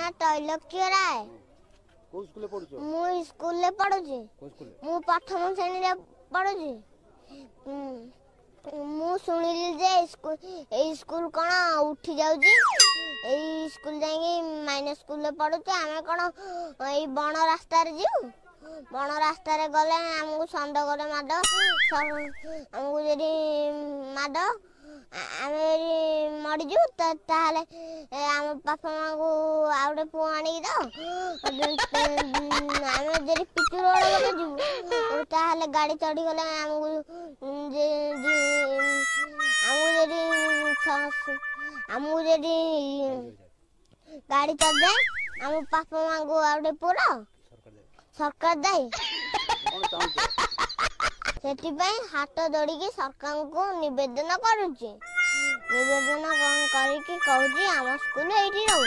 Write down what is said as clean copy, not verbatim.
ना तैलक्य राय। को स्कूल पढुछो? मु स्कूल ले पढुछि। को स्कूल? मु प्रथम श्रेणी रे पढुछि। मु सुनिली जे स्कूल कोन उठी जाउछि। ए स्कूल जाई माइनस स्कूल ले पढुछि। आमे कोन ए बण रास्ता रे जिउ। बण रास्ता रे गले हमहु संड करे माड। हमहु जेडी माड आमे मरि जु ताले आम पापा मां को आउडे पु आनी दो। आमे जेडी पिचु रोड के जु ताले गाड़ी चढ़ी गले हमहु जेडी गाड़ी चढ़ जाए आम पापा मां को आउडे पुरा सरकार दाई। सेटिपाई हाथ जोड़ी सरकार को निवेदन करुची। निवेदन करिकी कहूची आम स्कूल एठी रहू।